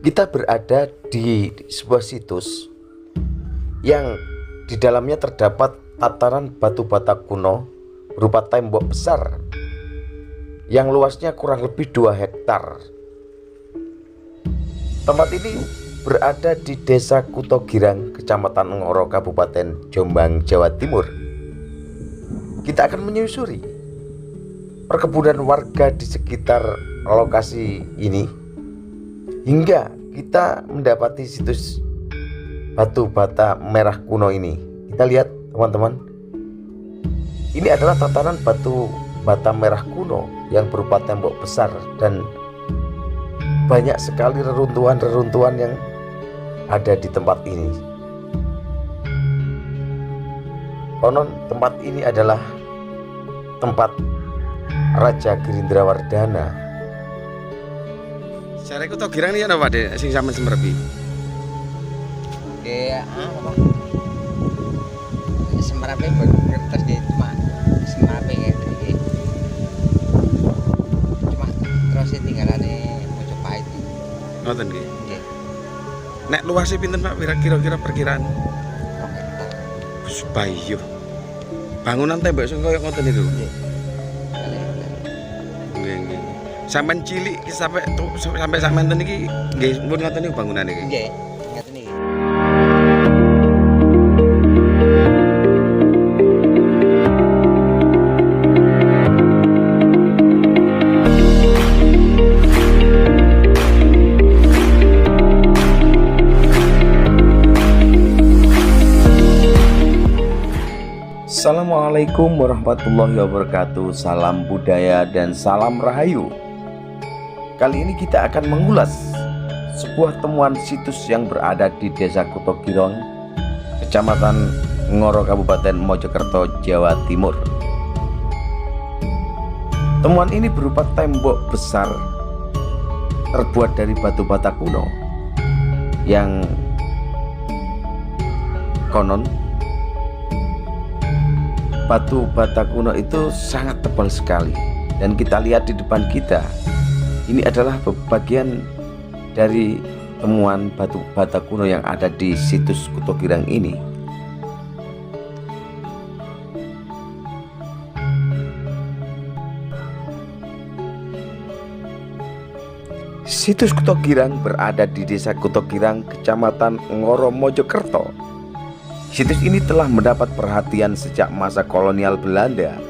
Kita berada di sebuah situs yang di dalamnya terdapat tatanan batu bata kuno berupa tembok besar yang luasnya kurang lebih 2 hektar. Tempat ini berada di Desa Kutogirang, Kecamatan Ngoro, Kabupaten Jombang, Jawa Timur. Kita akan menyusuri perkebunan warga di sekitar lokasi ini hingga kita mendapati situs batu bata merah kuno ini. Kita lihat teman-teman, ini adalah tatanan batu bata merah kuno yang berupa tembok besar dan banyak sekali reruntuhan-reruntuhan yang ada di tempat ini. Konon tempat ini adalah tempat Raja Girindrawardhana. Jare Kutogirang iki ana Pak Dek sing sampean semrepi. Apa? Semerape kertas dia cuma semerape kayak tadi. Cuma terus tinggalane Mojopahit. Ngoten nggih. Nggih. Nek luasnya pinten Pak kira-kira perkiraan? Hektar. Wis bayo. Bangunan tembok sing koyo ngoten niku. Nggih. Nggih, nggih. Sampeyan cilik sampai sampean niki nggih mun ngoten niku bangunan iki. Nggih. Ngaten iki. Assalamualaikum warahmatullahi wabarakatuh. Salam budaya dan salam rahayu. Kali ini kita akan mengulas sebuah temuan situs yang berada di Desa Kutogirang, Kecamatan Ngoro, Kabupaten Mojokerto, Jawa Timur. Temuan ini berupa tembok besar terbuat dari batu bata kuno yang konon batu bata kuno itu sangat tebal sekali. Dan kita lihat di depan kita, ini adalah bagian dari temuan batu bata kuno yang ada di situs Kutogirang ini. Situs Kutogirang berada di Desa Kutogirang, Kecamatan Ngoro, Mojokerto. Situs ini telah mendapat perhatian sejak masa kolonial Belanda.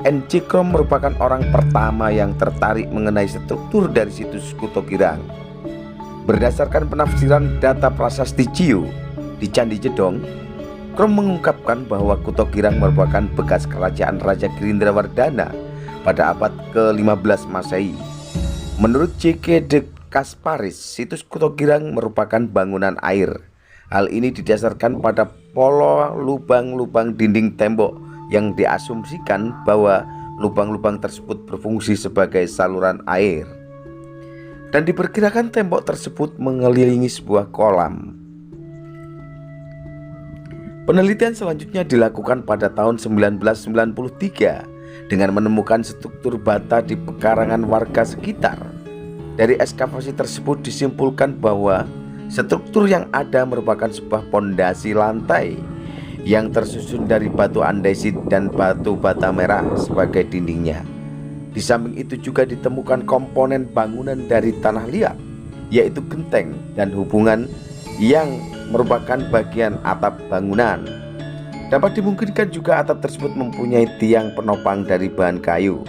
N.C. Krom merupakan orang pertama yang tertarik mengenai struktur dari situs Kutogirang. Berdasarkan penafsiran data prasasti Ciu di Candi Jedong, Krom mengungkapkan bahwa Kutogirang merupakan bekas kerajaan Raja Girindrawardhana pada abad ke-15 Masehi. Menurut J.K. de Kasparis, situs Kutogirang merupakan bangunan air. Hal ini didasarkan pada pola lubang-lubang dinding tembok yang diasumsikan bahwa lubang-lubang tersebut berfungsi sebagai saluran air. Dan diperkirakan tembok tersebut mengelilingi sebuah kolam. Penelitian selanjutnya dilakukan pada tahun 1993 dengan menemukan struktur bata di pekarangan warga sekitar. Dari ekskavasi tersebut disimpulkan bahwa struktur yang ada merupakan sebuah pondasi lantai yang tersusun dari batu andesit dan batu bata merah sebagai dindingnya. Di samping itu juga ditemukan komponen bangunan dari tanah liat, yaitu genteng dan hubungan yang merupakan bagian atap bangunan. Dapat dimungkinkan juga atap tersebut mempunyai tiang penopang dari bahan kayu.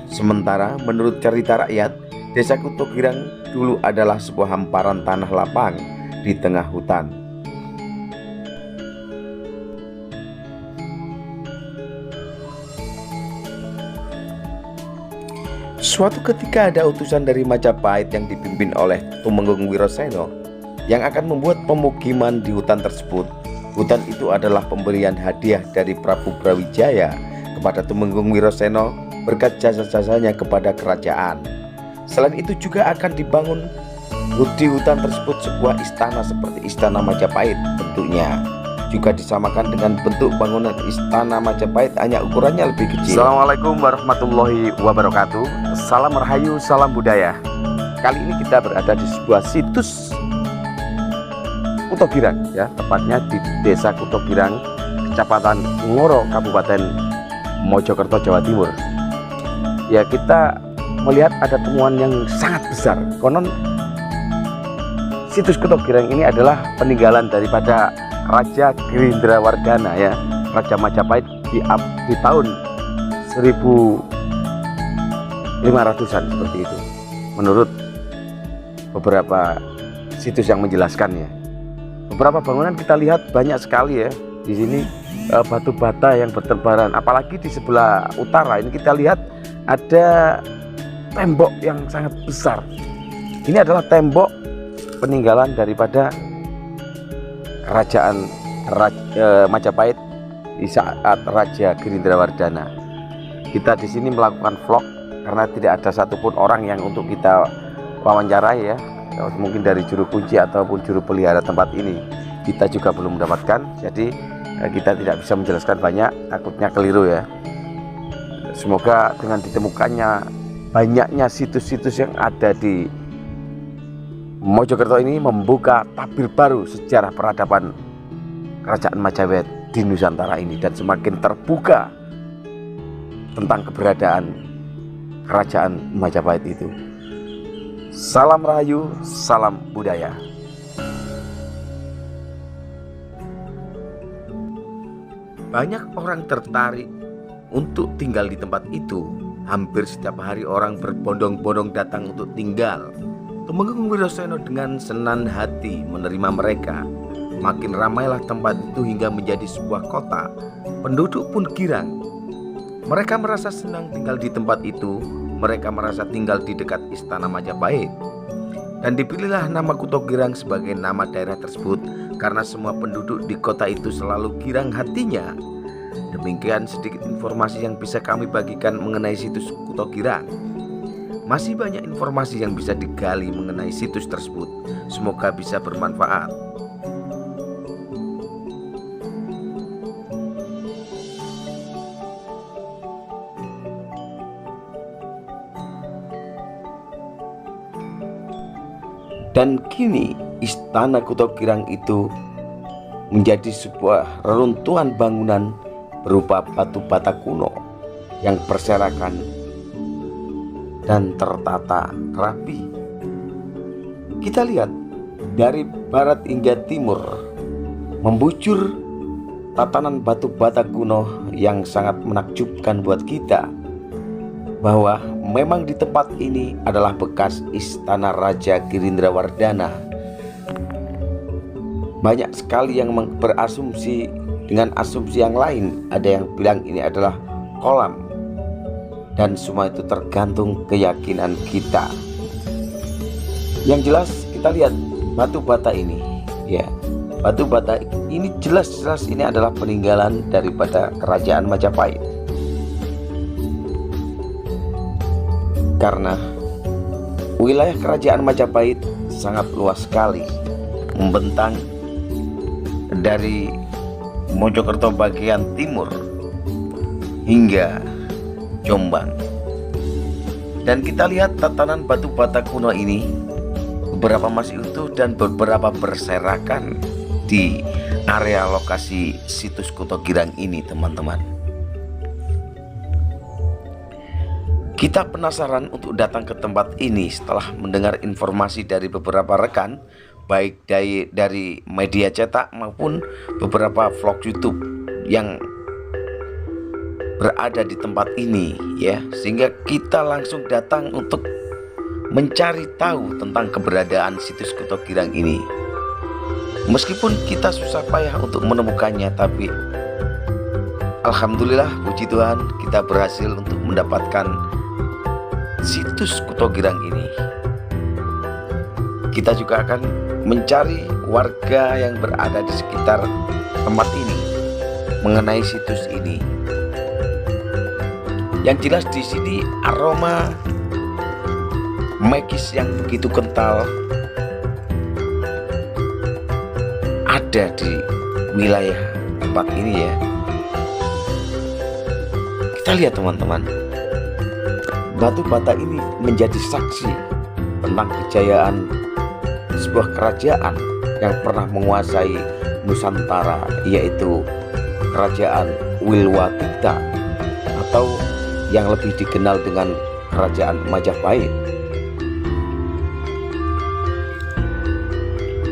Sementara menurut cerita rakyat, Desa Kutogirang dulu adalah sebuah hamparan tanah lapang di tengah hutan. Suatu ketika ada utusan dari Majapahit yang dipimpin oleh Tumenggung Wiroseno yang akan membuat pemukiman di hutan tersebut. Hutan itu adalah pemberian hadiah dari Prabu Brawijaya kepada Tumenggung Wiroseno berkat jasa-jasanya kepada kerajaan. Selain itu juga akan dibangun di hutan tersebut sebuah istana seperti Istana Majapahit bentuknya. Juga disamakan dengan bentuk bangunan Istana Majapahit, hanya ukurannya lebih kecil. Assalamualaikum warahmatullahi wabarakatuh. Salam rahayu, salam budaya. kali ini kita berada di sebuah situs Kutogirang ya, tepatnya di Desa Kutogirang, Kecamatan Ngoro, Kabupaten Mojokerto, Jawa Timur. Ya, kita melihat ada temuan yang sangat besar. Konon situs Kutogirang ini adalah peninggalan daripada Raja Girindrawardhana ya, Raja Majapahit di tahun 1500-an seperti itu. Menurut beberapa situs yang menjelaskannya. Beberapa bangunan kita lihat banyak sekali ya di sini, batu bata yang berterbaran. Apalagi di sebelah utara ini kita lihat ada tembok yang sangat besar. Ini adalah tembok peninggalan daripada kerajaan Majapahit di saat Raja Girindrawardhana. Kita di sini melakukan vlog karena tidak ada satupun orang yang untuk kita wawancarai ya, mungkin dari juru kunci ataupun juru pelihara tempat ini kita juga belum mendapatkan, jadi kita tidak bisa menjelaskan banyak, takutnya keliru ya. Semoga dengan ditemukannya banyaknya situs-situs yang ada di Mojokerto ini membuka tabir baru sejarah peradaban kerajaan Majapahit di Nusantara ini, dan semakin terbuka tentang keberadaan kerajaan Majapahit itu. Salam Rahayu, salam budaya. Banyak orang tertarik untuk tinggal di tempat itu. Hampir setiap hari orang berbondong-bondong datang untuk tinggal. Tumenggung Wiroseno dengan senang hati menerima mereka. Makin ramailah tempat itu hingga menjadi sebuah kota. Penduduk pun girang. Mereka merasa senang tinggal di tempat itu. Mereka merasa tinggal di dekat istana Majapahit. Dan dipilihlah nama Kutogirang sebagai nama daerah tersebut karena semua penduduk di kota itu selalu girang hatinya. Demikian sedikit informasi yang bisa kami bagikan mengenai situs Kutogirang. Masih banyak informasi yang bisa digali mengenai situs tersebut. Semoga bisa bermanfaat. Dan kini istana Kutogirang itu menjadi sebuah reruntuhan bangunan berupa batu bata kuno yang berserakan dan tertata rapi. Kita lihat dari barat hingga timur membujur tatanan batu bata kuno yang sangat menakjubkan buat kita, bahwa memang di tempat ini adalah bekas istana Raja Girindrawardhana. Banyak sekali yang berasumsi dengan asumsi yang lain. Ada yang bilang ini adalah kolam, dan semua itu tergantung keyakinan kita. Yang jelas kita lihat batu bata ini ya, batu bata ini jelas-jelas ini adalah peninggalan daripada kerajaan Majapahit. Karena wilayah kerajaan Majapahit sangat luas sekali, membentang dari Mojokerto bagian timur hingga Jombang. Dan kita lihat tatanan batu bata kuno ini, beberapa masih utuh dan beberapa berserakan di area lokasi situs Kutogirang ini, teman-teman. Kita penasaran untuk datang ke tempat ini setelah mendengar informasi dari beberapa rekan, baik dari media cetak maupun beberapa vlog YouTube yang berada di tempat ini ya, sehingga kita langsung datang untuk mencari tahu tentang keberadaan situs Kutogirang ini. Meskipun kita susah payah untuk menemukannya, tapi alhamdulillah, puji Tuhan, kita berhasil untuk mendapatkan situs Kutogirang ini. Kita juga akan mencari warga yang berada di sekitar tempat ini mengenai situs ini. Yang jelas di sini aroma magis yang begitu kental ada di wilayah tempat ini ya. Kita lihat teman-teman, batu bata ini menjadi saksi tentang kejayaan sebuah kerajaan yang pernah menguasai Nusantara, yaitu Kerajaan Wilwatikta atau yang lebih dikenal dengan Kerajaan Majapahit.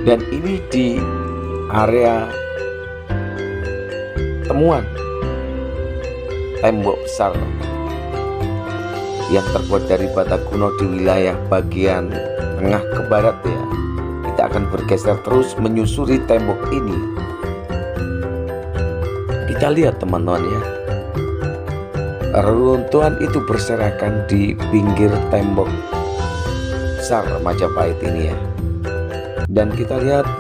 Dan ini di area temuan tembok besar yang terbuat dari bata kuno di wilayah bagian tengah ke barat ya. Kita akan bergeser terus menyusuri tembok ini. Kita lihat teman-teman ya, reruntuhan itu berserakan di pinggir tembok besar Majapahit ini ya. Dan kita lihat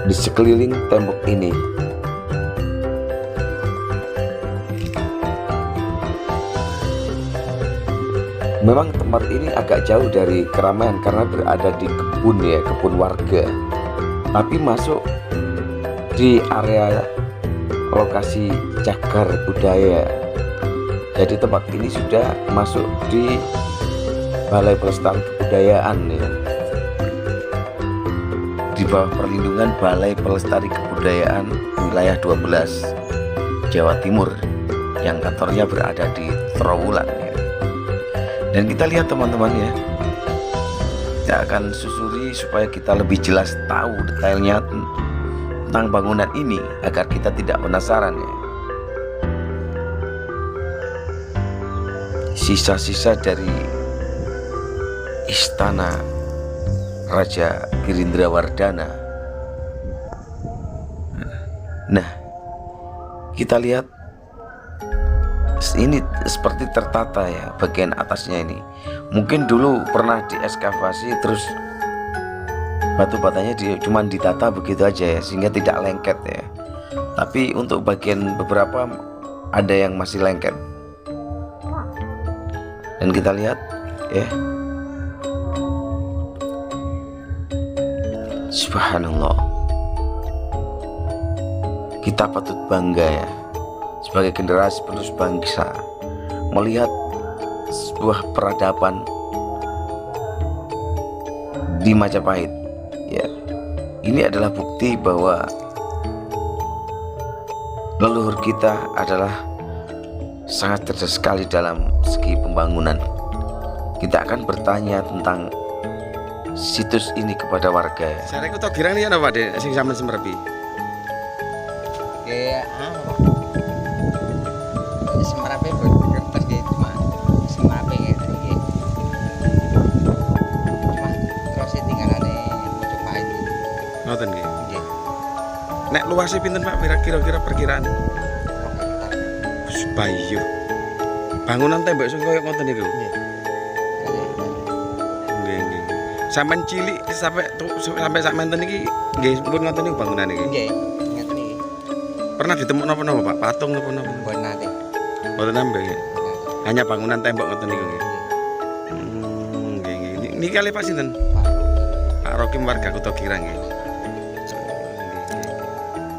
di sekeliling tembok ini memang tempat ini agak jauh dari keramaian karena berada di kebun ya, kebun warga. Tapi masuk di area lokasi cagar budaya. Jadi tempat ini sudah masuk di Balai Pelestarian Kebudayaan ya. Di bawah perlindungan Balai Pelestari Kebudayaan wilayah 12 Jawa Timur yang kantornya berada di Trowulan ya. Dan kita lihat teman-teman ya, kita akan susuri supaya kita lebih jelas tahu detailnya tentang bangunan ini agar kita tidak penasaran ya. Sisa-sisa dari istana Raja Girindrawardhana. Nah, kita lihat ini seperti tertata ya bagian atasnya ini. Mungkin dulu pernah diekskavasi terus batu-batanya cuman ditata begitu aja ya, sehingga tidak lengket ya. Tapi untuk bagian beberapa ada yang masih lengket. Dan kita lihat ya, subhanallah, kita patut bangga ya sebagai generasi penerus bangsa melihat sebuah peradaban di Majapahit ya. Ini adalah bukti bahwa leluhur kita adalah sangat cerdas sekali dalam segi pembangunan. Kita akan bertanya tentang situs ini kepada warga ya. Saya tau girang ini apa deh sing sampean semerepi. Kayak semarape kertas gitu cuma semarape gitu ya. Cuma terus tinggalane Majapahit. Ngoten nggih. Nggih. Nek luasnya pinten Pak kira-kira perkiraan? Bayu. Bangunan tembok sing koyo ngoten niku. Nggih. Nggih. Sampeyan cilik sampai sampeyan iki nggih pun ngoten niku bangunan iki. Nggih. Ngeten iki. Pernah ditemu napa-napa Pak? Patung napa-napa? Buat nate. Mboten nambah ya. Hanya bangunan tembok ngoten niku nggih. Nggih. Niki kali Pak sinten? Pak Rokim warga Kutha Girang nggih.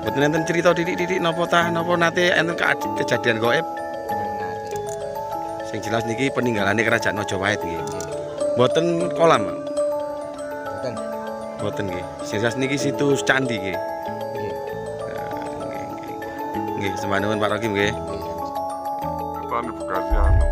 Mboten enten cerita didik-didik napa nate enten kejadian gaib. Sing jelas niki peninggalane kerajaan Majapahit nggih. Mboten kolam. Mboten. Mboten nggih. Sing jelas niki situs candi nggih. Nggih. Nggih, sembah nuwun Pak Rokim nggih. Nggih. Apa di Bekasi anu